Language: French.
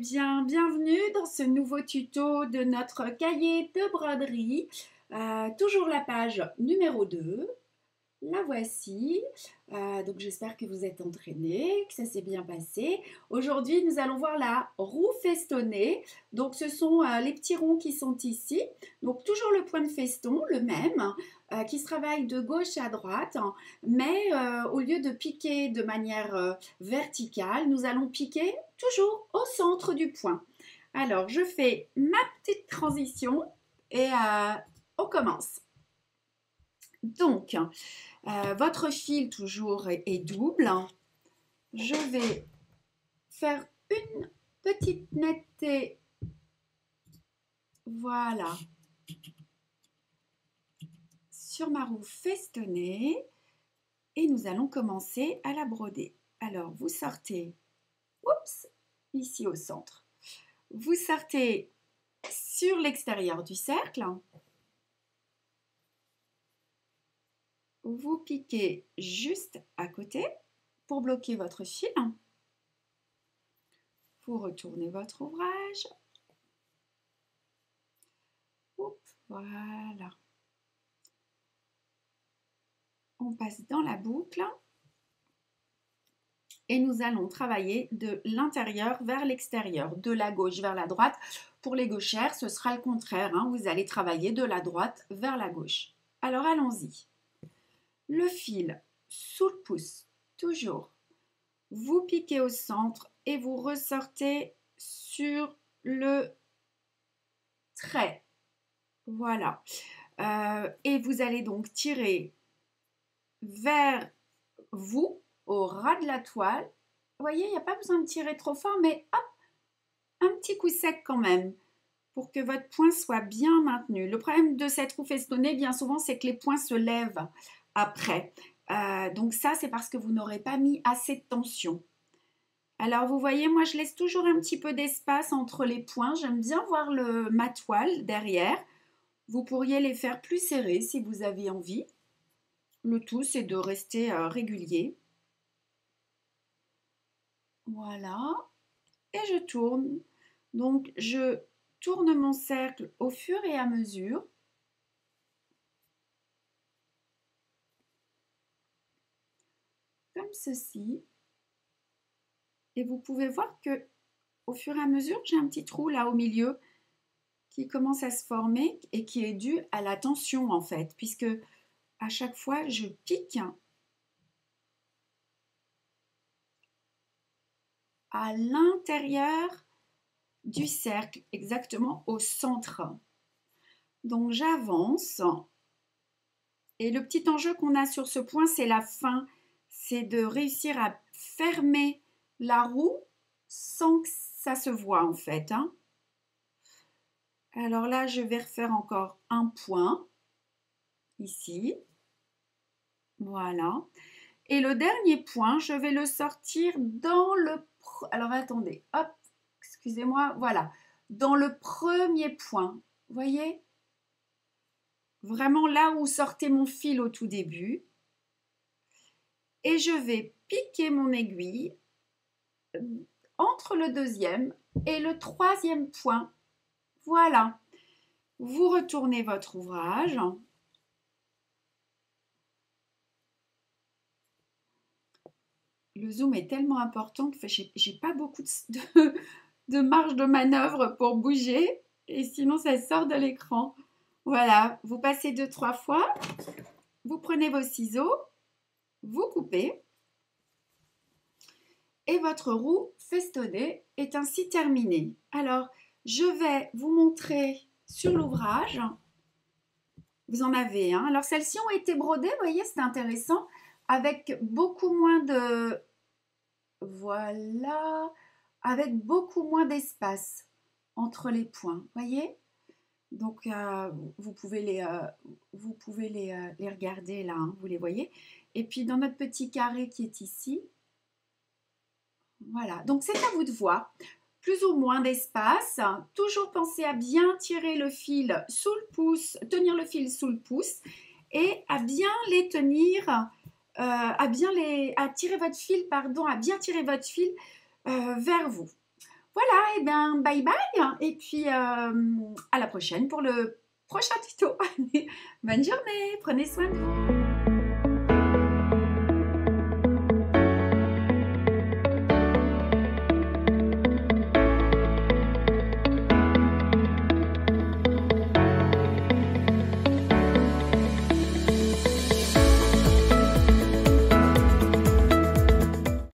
bien, bienvenue dans ce nouveau tuto de notre cahier de broderie. Toujours la page numéro 2. La voici. Donc j'espère que vous êtes entraînés, que ça s'est bien passé. Aujourd'hui, nous allons voir la roue festonnée. Donc ce sont les petits ronds qui sont ici. Donc toujours le point de feston, le même, qui se travaille de gauche à droite. Mais au lieu de piquer de manière verticale, nous allons piquer toujours au centre du point. Alors je fais ma petite transition et on commence. Donc, votre fil toujours est double. Je vais faire une petite nettée. Voilà. Sur ma roue festonnée. Et nous allons commencer à la broder. Alors, vous sortez, oups, ici au centre. Vous sortez sur l'extérieur du cercle. Vous piquez juste à côté pour bloquer votre fil. Vous retournez votre ouvrage. Oups, voilà. On passe dans la boucle. Et nous allons travailler de l'intérieur vers l'extérieur, de la gauche vers la droite. Pour les gauchères, ce sera le contraire. Vous allez travailler de la droite vers la gauche. Alors, allons-y. Le fil sous le pouce, toujours. Vous piquez au centre et vous ressortez sur le trait. Voilà. Et vous allez donc tirer vers vous, au ras de la toile. Vous voyez, il n'y a pas besoin de tirer trop fort, mais hop, un petit coup sec quand même, pour que votre point soit bien maintenu. Le problème de cette roue festonnée, bien souvent, c'est que les points se lèvent après. Donc ça, c'est parce que vous n'aurez pas mis assez de tension. Alors, vous voyez, moi, je laisse toujours un petit peu d'espace entre les points. J'aime bien voir ma toile derrière. Vous pourriez les faire plus serrés si vous avez envie. Le tout, c'est de rester régulier. Voilà. Et je tourne. Donc, je tourne mon cercle au fur et à mesure. Comme ceci. Et vous pouvez voir que au fur et à mesure, j'ai un petit trou là au milieu qui commence à se former et qui est dû à la tension en fait, puisque à chaque fois, je pique à l'intérieur du cercle, exactement au centre. Donc, j'avance. Et le petit enjeu qu'on a sur ce point, c'est la fin. C'est de réussir à fermer la roue sans que ça se voit en fait. Alors là, je vais refaire encore un point ici. Voilà. Et le dernier point, je vais le sortir dans le... Alors attendez, hop, excusez-moi, voilà. Dans le premier point, vous voyez? Vraiment là où sortait mon fil au tout début. Et je vais piquer mon aiguille entre le deuxième et le troisième point. Voilà. Vous retournez votre ouvrage. Le zoom est tellement important que j'ai pas beaucoup de marge de manœuvre pour bouger et sinon ça sort de l'écran. Voilà, vous passez 2-3 fois, vous prenez vos ciseaux, vous coupez et votre roue festonnée est ainsi terminée. Alors, je vais vous montrer sur l'ouvrage. Vous en avez un. Alors, celles-ci ont été brodées, vous voyez, c'est intéressant, avec beaucoup moins de... Voilà, avec beaucoup moins d'espace entre les points, voyez? Donc, vous pouvez les regarder là, vous les voyez. Et puis, dans notre petit carré qui est ici, voilà. Donc, c'est à vous de voir. Plus ou moins d'espace. Toujours penser à bien tirer le fil sous le pouce, tenir le fil sous le pouce et à bien les tenir, à bien tirer votre fil vers vous. Voilà, et bien bye bye et puis à la prochaine pour le prochain tuto. Bonne journée, prenez soin de vous.